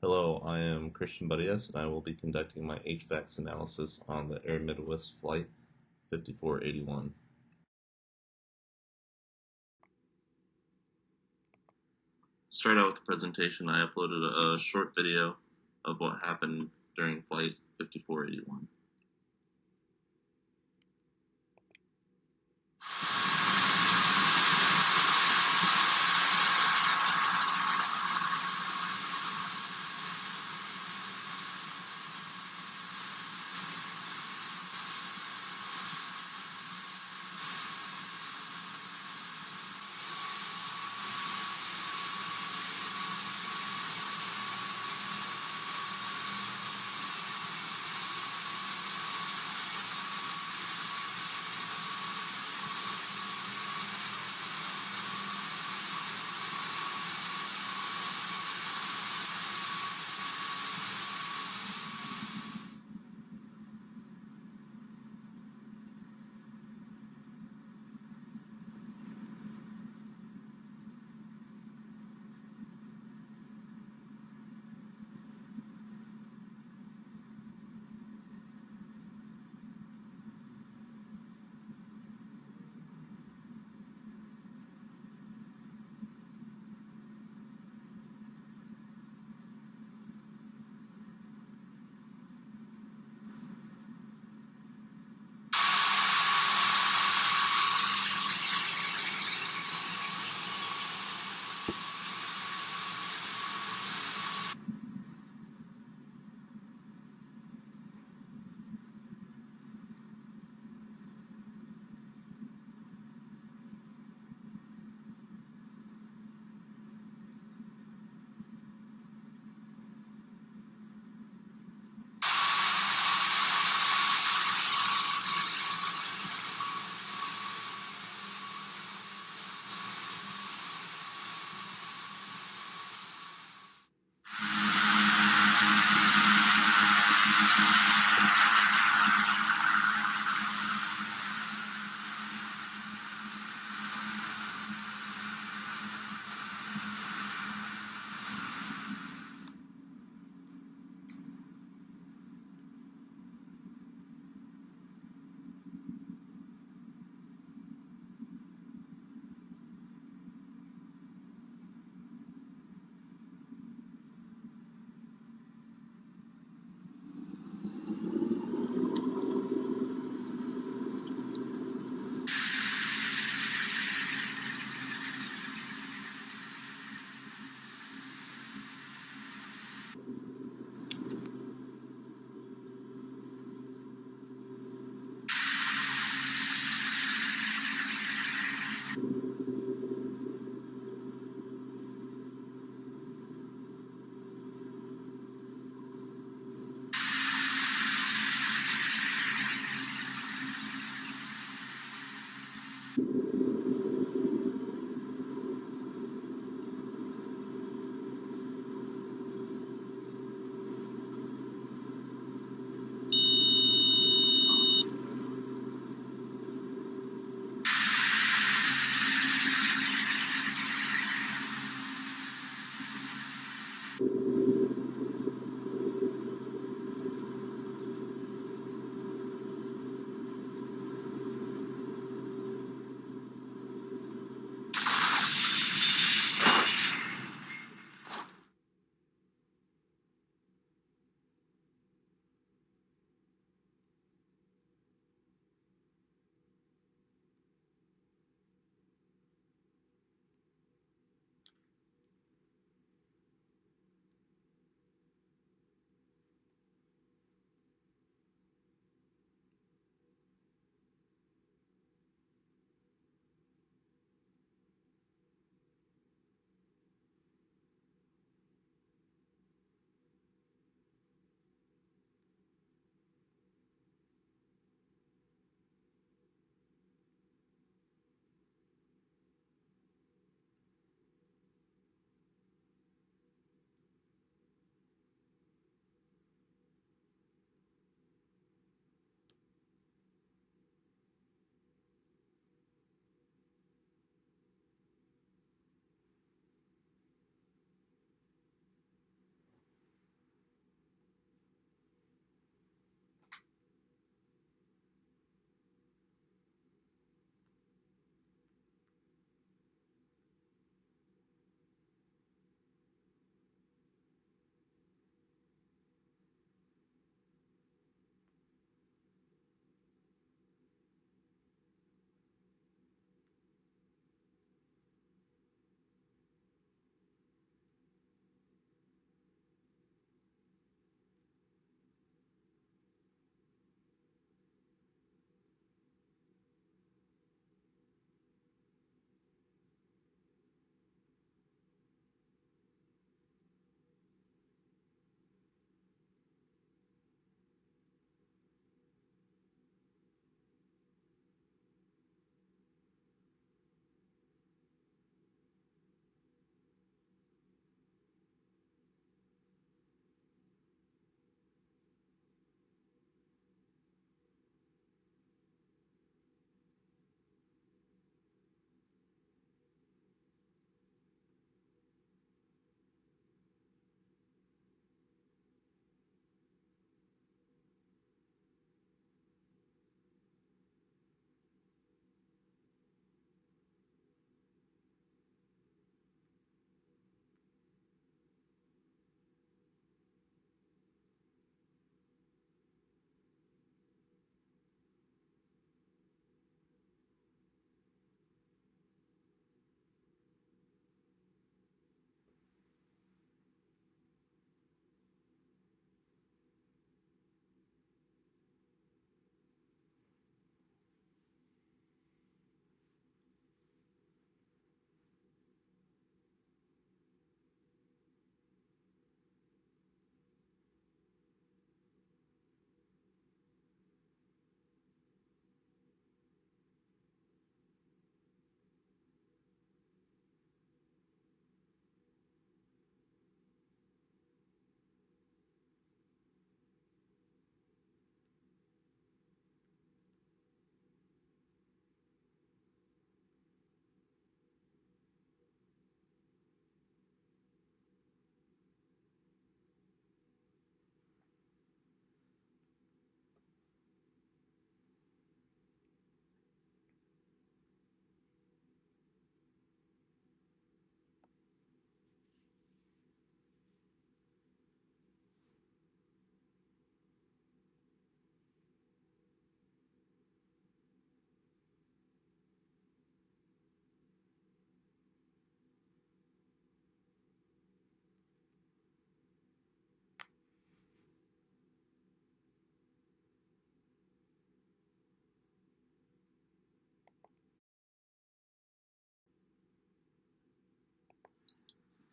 Hello, I am Christian Badias, and I will be conducting my HFACS analysis on the Air Midwest Flight 5481. To start out with the presentation, I uploaded a short video of what happened during Flight 5481.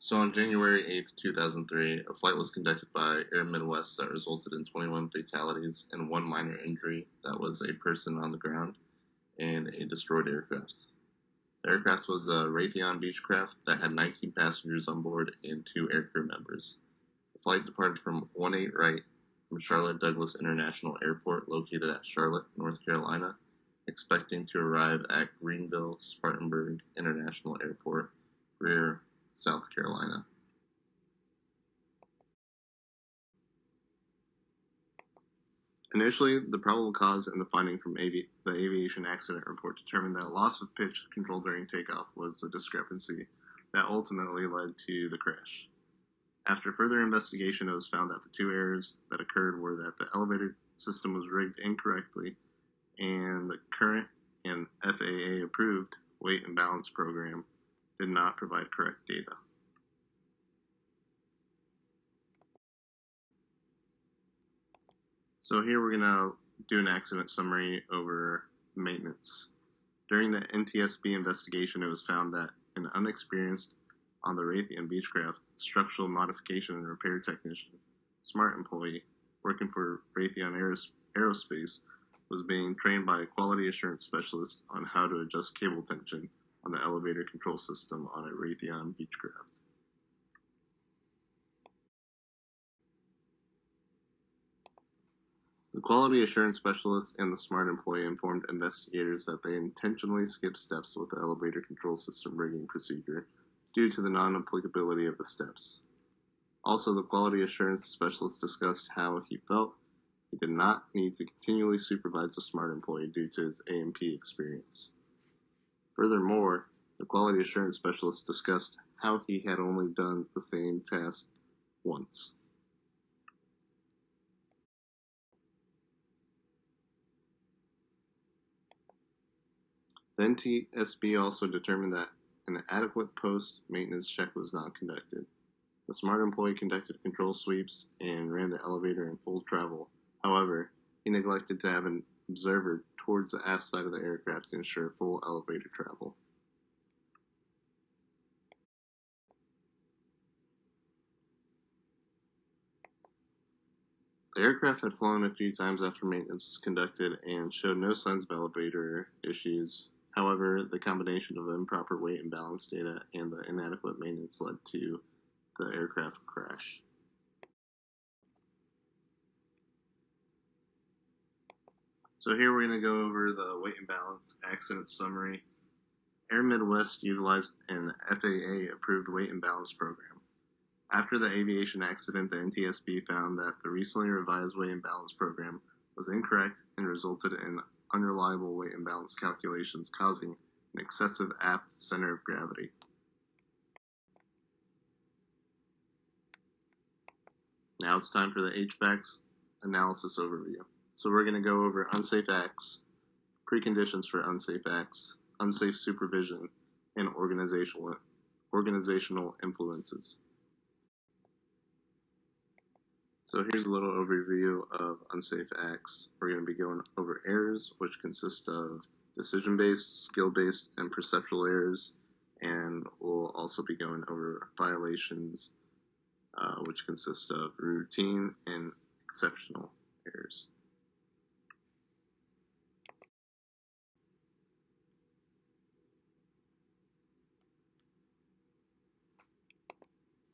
So on January 8th, 2003, a flight was conducted by Air Midwest that resulted in 21 fatalities and one minor injury that was a person on the ground and a destroyed aircraft. The aircraft was a Raytheon Beechcraft that had 19 passengers on board and 2 aircrew members. The flight departed from 18 Wright from Charlotte Douglas International Airport located at Charlotte, North Carolina, expecting to arrive at Greenville Spartanburg International Airport, Greer, South Carolina. Initially, the probable cause and the finding from the aviation accident report determined that loss of pitch control during takeoff was a discrepancy that ultimately led to the crash. After further investigation, it was found that the 2 errors that occurred were that the elevator system was rigged incorrectly and the current and FAA approved weight and balance program did not provide correct data. So here we're going to do an accident summary over maintenance. During the NTSB investigation, it was found that an unexperienced on the Raytheon Beechcraft structural modification and repair technician, smart employee, working for Raytheon Aerospace, was being trained by a quality assurance specialist on how to adjust cable tension on the elevator control system on a Raytheon Beechcraft. The quality assurance specialist and the smart employee informed investigators that they intentionally skipped steps with the elevator control system rigging procedure due to the non-applicability of the steps. Also, the quality assurance specialist discussed how he felt he did not need to continually supervise the smart employee due to his A&P experience. Furthermore, the quality assurance specialist discussed how he had only done the same task once. The NTSB also determined that an adequate post-maintenance check was not conducted. The smart employee conducted control sweeps and ran the elevator in full travel. However, he neglected to have an observer towards the aft side of the aircraft to ensure full elevator travel. The aircraft had flown a few times after maintenance was conducted and showed no signs of elevator issues. However, the combination of improper weight and balance data and the inadequate maintenance led to the aircraft crash. So here we're going to go over the weight and balance accident summary. Air Midwest utilized an FAA-approved weight and balance program. After the aviation accident, the NTSB found that the recently revised weight and balance program was incorrect and resulted in unreliable weight and balance calculations, causing an excessive aft center of gravity. Now it's time for the HFACS Analysis overview. So we're going to go over unsafe acts, preconditions for unsafe acts, unsafe supervision, and organizational influences. So here's a little overview of unsafe acts. We're going to be going over errors, which consist of decision-based, skill-based, and perceptual errors, and we'll also be going over violations, which consist of routine and exceptional errors.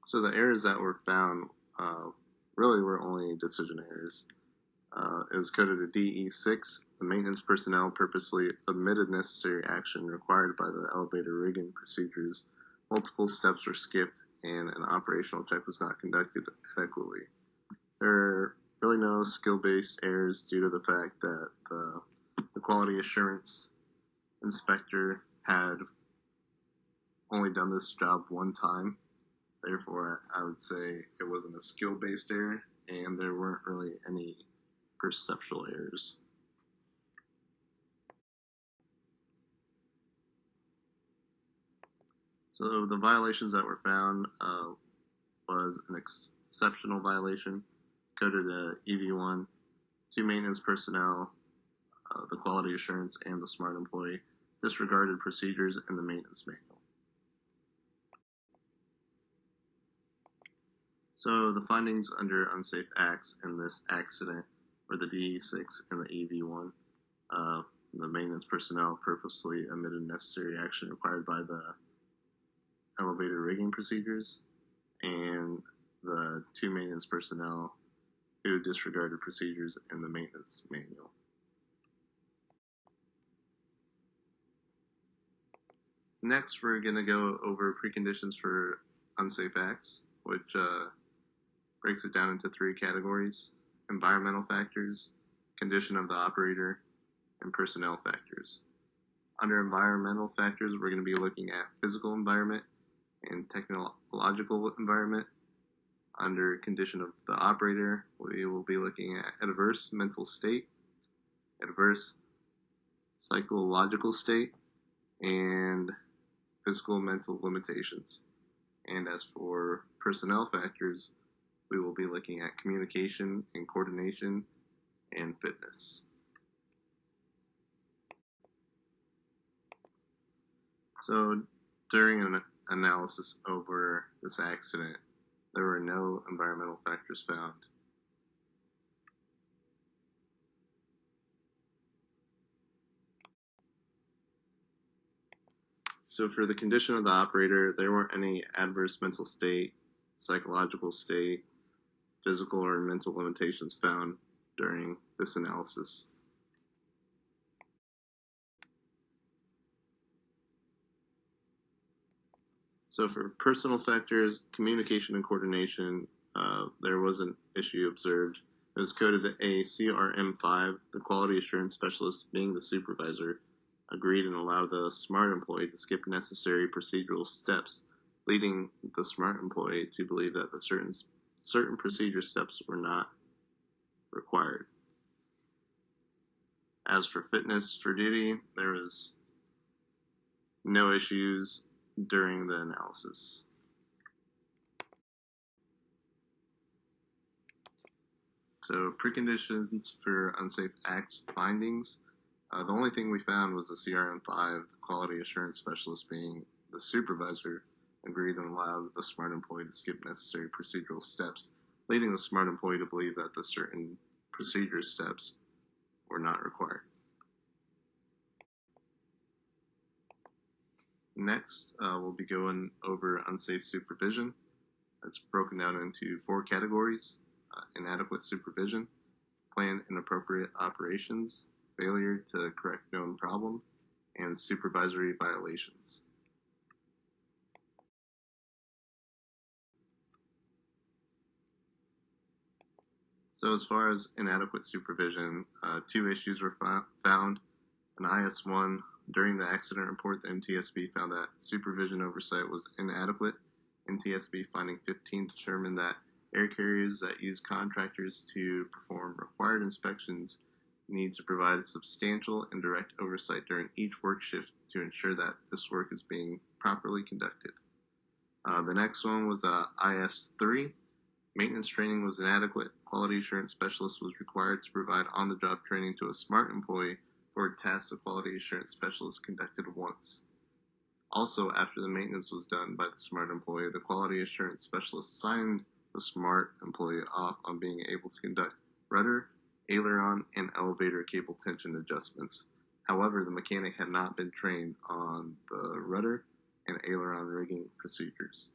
So the errors that were found really were only decision errors. It was coded a DE6. The maintenance personnel purposely omitted necessary action required by the elevator rigging procedures. Multiple steps were skipped, and an operational check was not conducted adequately. There are really no skill-based errors due to the fact that the quality assurance inspector had only done this job one time. Therefore, I would say it wasn't a skill-based error, and there weren't really any perceptual errors. So the violations that were found was an exceptional violation, coded a EV1, 2 maintenance personnel, the quality assurance, and the smart employee disregarded procedures in the maintenance manual. So the findings under unsafe acts in this accident were the DE6 and the EV1. The maintenance personnel purposely omitted necessary action required by the elevator rigging procedures, and the two maintenance personnel who disregarded procedures in the maintenance manual. Next, we're going to go over preconditions for unsafe acts, which breaks it down into three categories: environmental factors, condition of the operator, and personnel factors. Under environmental factors, we're going to be looking at physical environment and technological environment. Under condition of the operator, we will be looking at adverse mental state, adverse psychological state, and physical mental limitations. And as for personnel factors, we will be looking at communication and coordination and fitness. So during an analysis over this accident, there were no environmental factors found. So for the condition of the operator, there weren't any adverse mental state, psychological state, physical or mental limitations found during this analysis. So for personal factors, communication and coordination, there was an issue observed. It was coded a CRM5. The quality assurance specialist, being the supervisor, agreed and allowed the smart employee to skip necessary procedural steps, leading the smart employee to believe that the certain procedure steps were not required. As for fitness for duty, there was no issues during the analysis. So preconditions for unsafe acts findings. The only thing we found was the CRM5, the quality assurance specialist, being the supervisor, agreed and allowed the smart employee to skip necessary procedural steps, leading the smart employee to believe that the certain procedure steps were not required. Next, we'll be going over unsafe supervision. It's broken down into four categories: inadequate supervision, planned inappropriate operations, failure to correct known problem, and supervisory violations. So as far as inadequate supervision, two issues were found. An IS-1, during the accident report, the NTSB found that supervision oversight was inadequate. NTSB finding 15 determined that air carriers that use contractors to perform required inspections need to provide substantial and direct oversight during each work shift to ensure that this work is being properly conducted. The next one was IS-3. Maintenance training was inadequate. Quality assurance specialist was required to provide on-the-job training to a smart employee for tasks the quality assurance specialist conducted once. Also, after the maintenance was done by the smart employee, the quality assurance specialist signed the smart employee off on being able to conduct rudder, aileron, and elevator cable tension adjustments. However, the mechanic had not been trained on the rudder and aileron rigging procedures.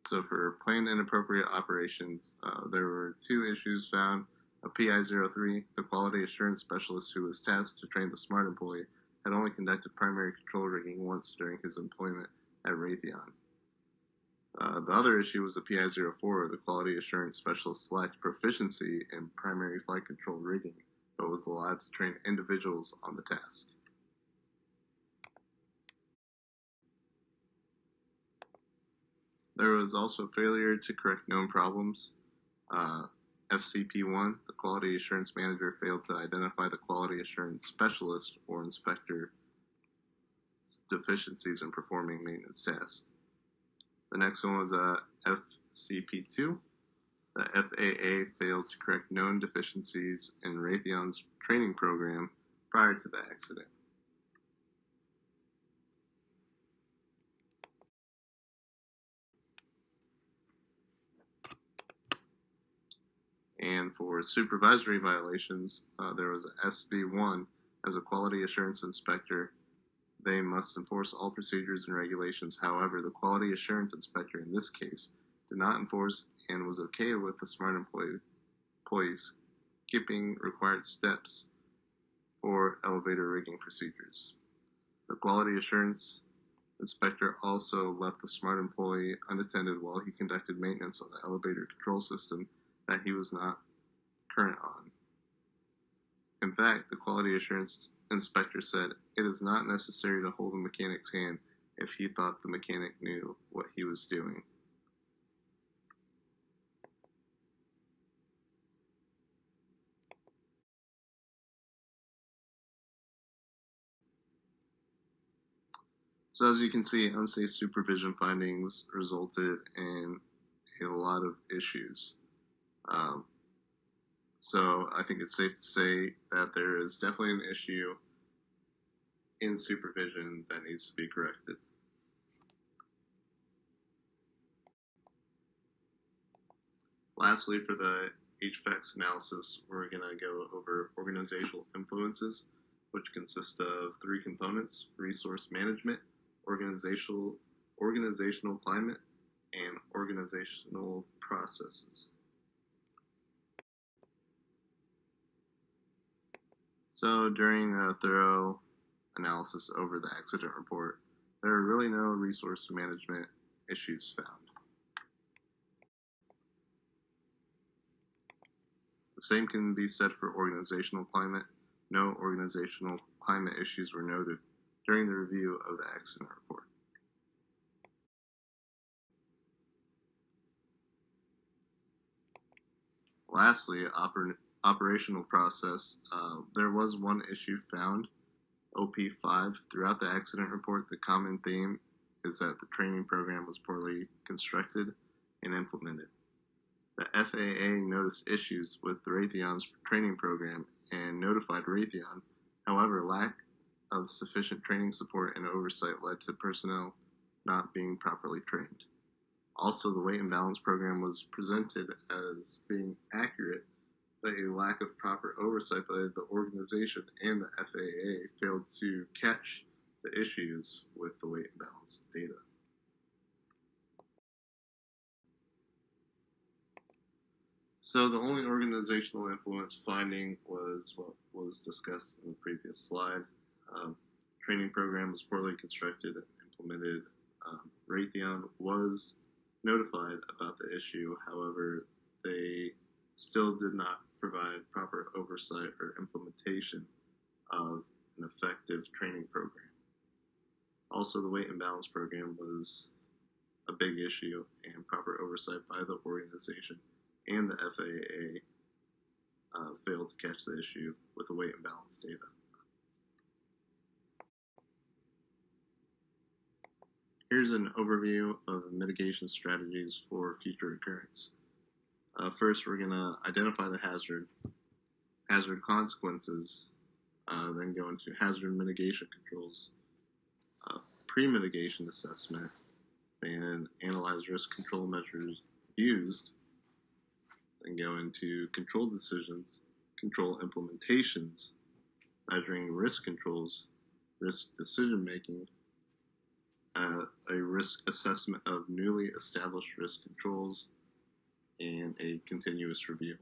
So for planned inappropriate operations, there were two issues found. A PI-03, the quality assurance specialist who was tasked to train the smart employee, had only conducted primary control rigging once during his employment at Raytheon. The other issue was the PI-04, the quality assurance specialist lacked proficiency in primary flight control rigging, but was allowed to train individuals on the task. There was also failure to correct known problems. FCP1, the quality assurance manager, failed to identify the quality assurance specialist or inspector deficiencies in performing maintenance tasks. The next one was FCP2. The FAA failed to correct known deficiencies in Raytheon's training program prior to the accident. And for supervisory violations, there was a SB1 as a quality assurance inspector. They must enforce all procedures and regulations. However, the quality assurance inspector in this case did not enforce and was okay with the smart employees skipping required steps for elevator rigging procedures. The quality assurance inspector also left the smart employee unattended while he conducted maintenance on the elevator control system that he was not current on. In fact, the quality assurance inspector said it is not necessary to hold a mechanic's hand if he thought the mechanic knew what he was doing. So as you can see, unsafe supervision findings resulted in a lot of issues. So I think it's safe to say that there is definitely an issue in supervision that needs to be corrected. Lastly, for the HFACS analysis, we're going to go over organizational influences, which consist of three components: resource management, organizational climate, and organizational processes. So during a thorough analysis over the accident report, there are really no resource management issues found. The same can be said for organizational climate. No organizational climate issues were noted during the review of the accident report. Lastly, operational process. There was one issue found, OP5. Throughout the accident report, the common theme is that the training program was poorly constructed and implemented. The FAA noticed issues with Raytheon's training program and notified Raytheon. However, lack of sufficient training support and oversight led to personnel not being properly trained. Also, the weight and balance program was presented as being accurate, but a lack of proper oversight by the organization and the FAA failed to catch the issues with the weight and balance data. So the only organizational influence finding was what was discussed in the previous slide. Training program was poorly constructed and implemented. Raytheon was notified about the issue. However, they still did not provide proper oversight or implementation of an effective training program. Also, the weight and balance program was a big issue, and proper oversight by the organization and the FAA failed to catch the issue with the weight and balance data. Here's an overview of mitigation strategies for future occurrence. First, we're going to identify the hazard consequences, then go into hazard mitigation controls, pre-mitigation assessment, and analyze risk control measures used, then go into control decisions, control implementations, measuring risk controls, risk decision making, a risk assessment of newly established risk controls, and a continuous review.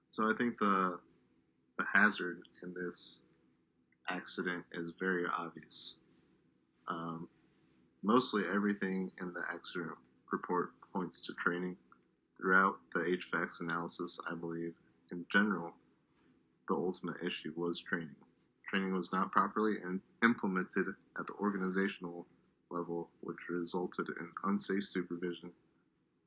So I think the hazard in this accident is very obvious. Mostly everything in the accident report points to training. Throughout the HFACS analysis, I believe, in general, the ultimate issue was training. Training was not properly implemented at the organizational level, which resulted in unsafe supervision,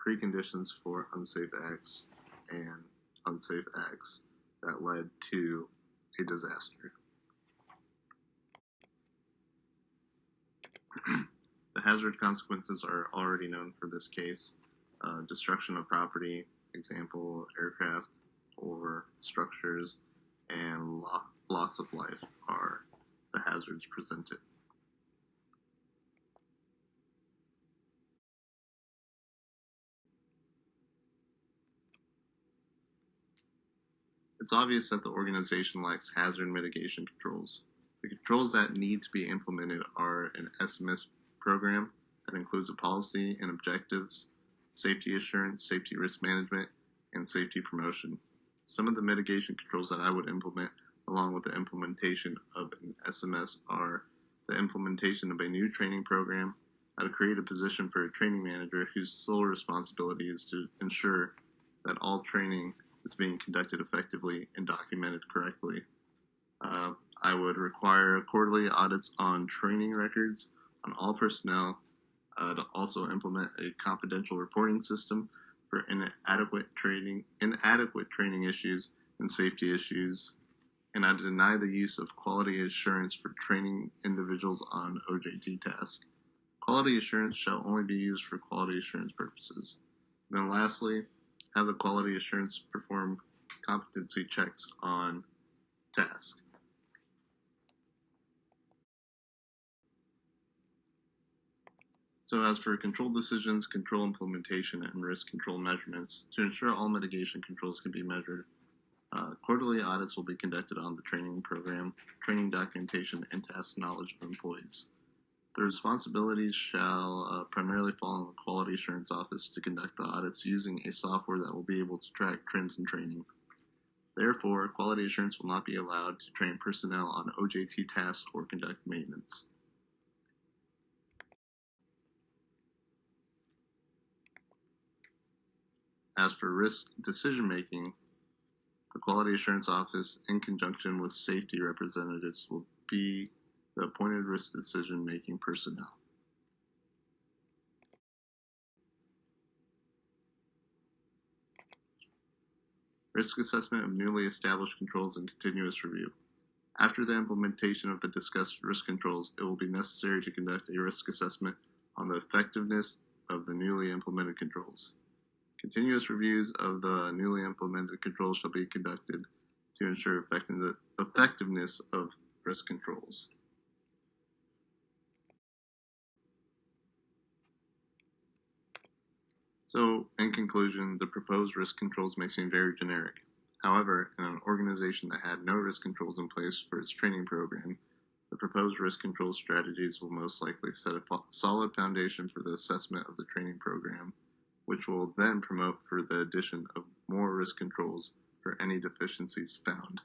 preconditions for unsafe acts, and unsafe acts that led to a disaster. The hazard consequences are already known for this case. Destruction of property, example, aircraft or structures, and loss of life are the hazard hazards presented. It's obvious that the organization lacks hazard mitigation controls. The controls that need to be implemented are an SMS program that includes a policy and objectives, safety assurance, safety risk management, and safety promotion. Some of the mitigation controls that I would implement along with the implementation of an SMS are the implementation of a new training program. I would create a position for a training manager whose sole responsibility is to ensure that all training is being conducted effectively and documented correctly. I would require quarterly audits on training records on all personnel, to also implement a confidential reporting system for inadequate training issues and safety issues, and I deny the use of quality assurance for training individuals on OJT tasks. Quality assurance shall only be used for quality assurance purposes. And then lastly, have the quality assurance perform competency checks on tasks. So as for control decisions, control implementation, and risk control measurements, to ensure all mitigation controls can be measured, quarterly audits will be conducted on the training program, training documentation, and task knowledge of employees. The responsibilities shall primarily fall on the Quality Assurance Office to conduct the audits using a software that will be able to track trends in training. Therefore, quality assurance will not be allowed to train personnel on OJT tasks or conduct maintenance. As for risk decision-making, the Quality Assurance Office, in conjunction with safety representatives, will be the appointed risk decision-making personnel. Risk assessment of newly established controls and continuous review. After the implementation of the discussed risk controls, it will be necessary to conduct a risk assessment on the effectiveness of the newly implemented controls. Continuous reviews of the newly implemented controls shall be conducted to ensure effectiveness of risk controls. So, in conclusion, the proposed risk controls may seem very generic. However, in an organization that had no risk controls in place for its training program, the proposed risk control strategies will most likely set a solid foundation for the assessment of the training program, which will then promote for the addition of more risk controls for any deficiencies found.